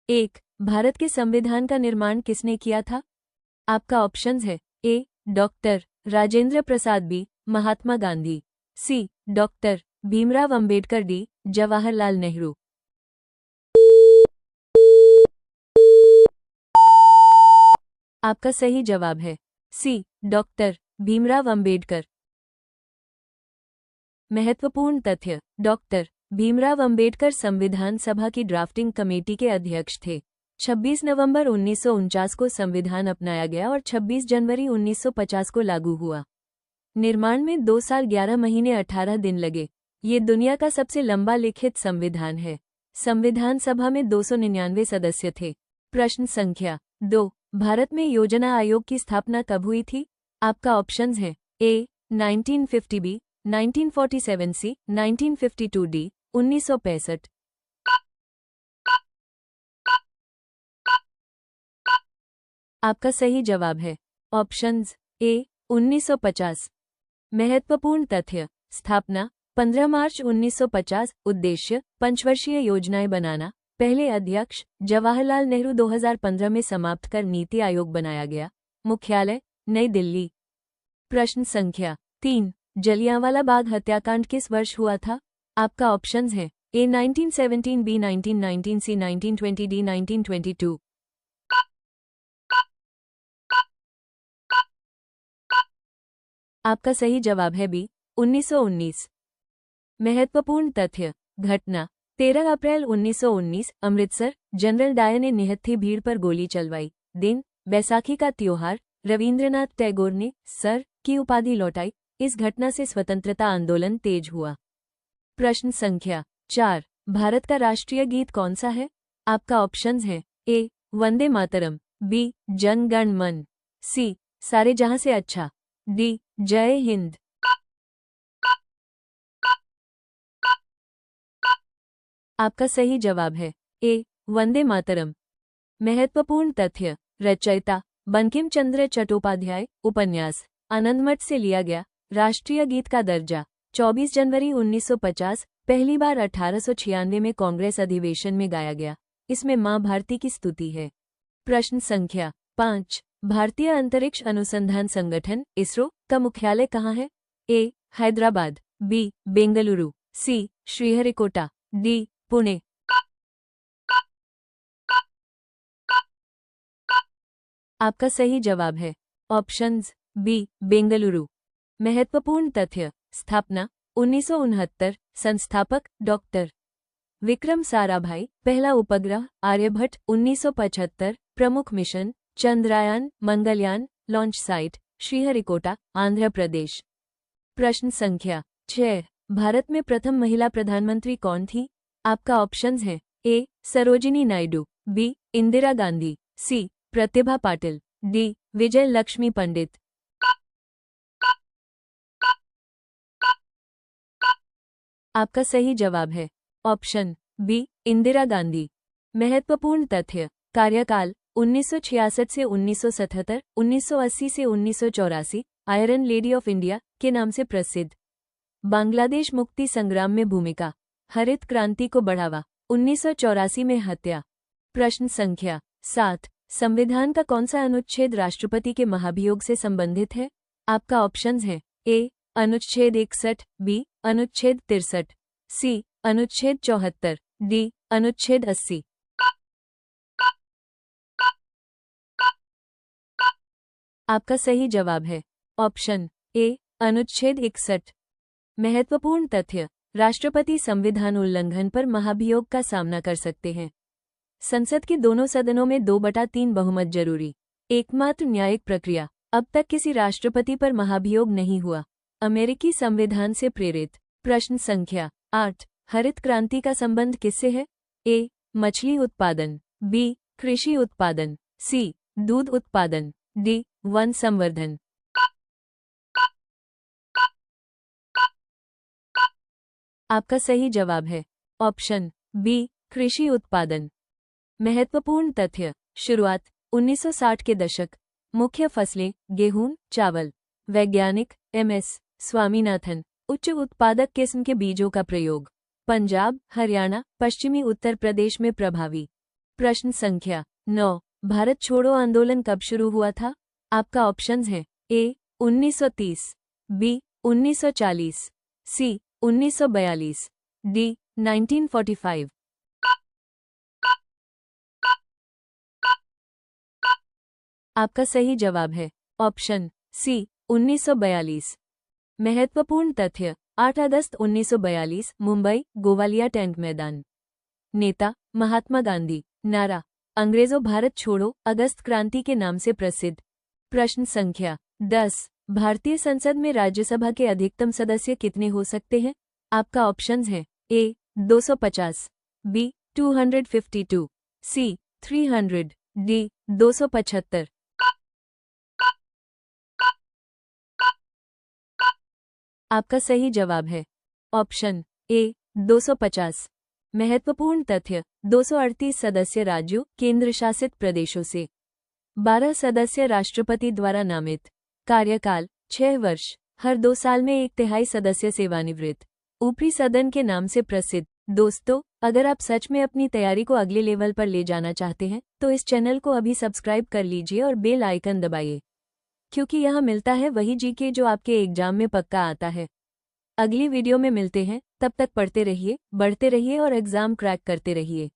1. भारत के संविधान का निर्माण किसने किया था? आपका ऑप्शंस है A. Doctor Rajendra Prasad, B. Mahatma Gandhi, C. Doctor Bhimrao Ambedkar, D. Jawaharlal Nehru. आपका सही जवाब है सी. डॉक्टर भीमराव अंबेडकर। महत्वपूर्ण तथ्य: डॉक्टर भीमराव अंबेडकर संविधान सभा की ड्राफ्टिंग कमेटी के अध्यक्ष थे। 26 नवंबर 1949 को संविधान अपनाया गया और 26 जनवरी 1950 को लागू हुआ। निर्माण में 2 साल 11 महीने 18 दिन लगे। ये दुनिया का सबसे लंबा लिखित संविधान है। संविधान सभा में 299 सदस्य थे। प्रश्न संख्या 2. भारत में योजना आयोग की स्थापना कब हुई थी? आपका ऑप्शंस है ए. 1950, बी. 1947, सी. 1952, डी. 1965। आपका सही जवाब है ऑप्शंस ए. 1950। महत्वपूर्ण तथ्य: स्थापना 15 मार्च 1950। उद्देश्य: पंचवर्षीय योजनाएं बनाना। पहले अध्यक्ष जवाहरलाल नेहरू 2015 में समाप्त कर नीति आयोग बनाया गया। मुख्यालय नई दिल्ली। प्रश्न संख्या 3. जलियांवाला बाग हत्याकांड किस वर्ष हुआ था? आपका ऑप्शंस है ए. 1917, बी. 1919, सी. 1920, डी. 1922। आपका सही जवाब है बी. 1919। महत्वपूर्ण तथ्य: घटना 13 अप्रैल 1919, अमृतसर। जनरल डायर ने निहत्थी भीड़ पर गोली चलवाई। दिन बैसाखी का त्योहार। रविंद्रनाथ टैगोर ने सर की उपाधि लौटाई। इस घटना से स्वतंत्रता आंदोलन तेज हुआ। प्रश्न संख्या 4. भारत का राष्ट्रीय गीत कौन सा है? आपका ऑप्शंस है ए. वंदे मातरम, बी. जन गण मन, सी. सारे जहां से अच्छा, डी. जय हिंद। आपका सही जवाब है ए. वंदे मातरम। महत्वपूर्ण तथ्य: रचयिता बंकिम चंद्र चट्टोपाध्याय। उपन्यास आनंदमठ से लिया गया। राष्ट्रीय गीत का दर्जा 24 जनवरी 1950। पहली बार 1896 में कांग्रेस अधिवेशन में गाया गया। इसमें मां भारती की स्तुति है। प्रश्न संख्या 5. भारतीय अंतरिक्ष अनुसंधान संगठन इसरो का मुख्यालय कहाँ है? ए. हैदराबाद, बी. बेंगलुरु, सी. श्रीहरिकोटा, डी. पुणे। आपका सही जवाब है ऑप्शंस बी. बेंगलुरु। महत्वपूर्ण तथ्य: स्थापना 1969। संस्थापक डॉक्टर विक्रम साराभाई। पहला उपग्रह आर्यभट्ट 1975। प्रमुख mission Chandrayaan, Mangalyaan. Launch site Sriharikota, Andhra Pradesh. प्रश्न संख्या 6. भारत में प्रथम महिला प्रधानमंत्री कौन थी? आपका ऑप्शंस है ए. सरोजिनी नायडू, बी. इंदिरा गांधी, सी. प्रतिभा पाटिल, डी. विजय लक्ष्मी पंडित। आपका सही जवाब है ऑप्शन बी. इंदिरा गांधी। महत्वपूर्ण तथ्य: कार्यकाल 1966 से 1977, 1980 से 1984। आयरन लेडी ऑफ इंडिया के नाम से प्रसिद्ध। बांग्लादेश मुक्ति संग्राम में भूमिका। हरित क्रांति को बढ़ावा। 1984 में हत्या। प्रश्न संख्या 7. संविधान का कौन सा अनुच्छेद राष्ट्रपति के महाभियोग से संबंधित है? आपका ऑप्शंस है ए. अनुच्छेद 61, बी. अनुच्छेद 63, सी. अनुच्छेद 74, डी. अनुच्छेद 80। आपका सही जवाब है ऑप्शन ए. अनुच्छेद 61। महत्वपूर्ण तथ्य: राष्ट्रपति संविधान उल्लंघन पर महाभियोग का सामना कर सकते हैं। संसद के दोनों सदनों में 2/3 बहुमत जरूरी। एकमात्र न्यायिक प्रक्रिया। अब तक किसी राष्ट्रपति पर महाभियोग नहीं हुआ। अमेरिकी संविधान से प्रेरित। प्रश्न संख्या 8. हरित क्रांति का संबंध किससे है? ए. मछली उत्पादन, बी. कृषि उत्पादन, सी. दूध उत्पादन, डी. वन संवर्धन। आपका सही जवाब है ऑप्शन बी. कृषि उत्पादन। महत्वपूर्ण तथ्य: शुरुआत 1960 के दशक। मुख्य फसलें गेहूं, चावल। वैज्ञानिक एम.एस. स्वामीनाथन। उच्च उत्पादक किस्म के बीजों का प्रयोग पंजाब, हरियाणा, पश्चिमी उत्तर प्रदेश में प्रभावी। प्रश्न संख्या 9। भारत छोड़ो आंदोलन कब शुरू हुआ था? आपका ऑप्शंस है ए 1930, बी 1940, सी 1942, डी 1945। आपका सही जवाब है ऑप्शन सी 1942। महत्वपूर्ण तथ्य 8 अगस्त 1942 मुंबई गोवालिया टैंक मैदान। नेता महात्मा गांधी। नारा अंग्रेजों भारत छोड़ो अगस्त क्रांति के नाम से प्रसिद्ध। प्रश्न संख्या 10। भारतीय संसद में राज्यसभा के अधिकतम सदस्य कितने हो सकते हैं? आपका ऑप्शंस है ए 250, बी 252, सी 300, डी 275। आपका सही जवाब है ऑप्शन ए 250। महत्वपूर्ण तथ्य 238 सदस्य राज्यों केंद्र शासित प्रदेशों से, 12 सदस्य राष्ट्रपति द्वारा नामित। कार्यकाल 6 वर्ष, हर 2 साल में 1/3 सदस्य सेवानिवृत्त। ऊपरी सदन के नाम से प्रसिद्ध। दोस्तों, अगर आप सच में अपनी तैयारी को अगले लेवल पर ले जाना चाहते हैं तो इस चैनल को अभी सब्सक्राइब कर लीजिए और बेल आइकन दबाइए, क्योंकि यहाँ मिलता है वही जीके जो आपके एग्जाम में पक्का आता है। अगली वीडियो में मिलते हैं, तब तक पढ़ते रहिए, बढ़ते रहिए और एग्जाम क्रैक करते रहिए।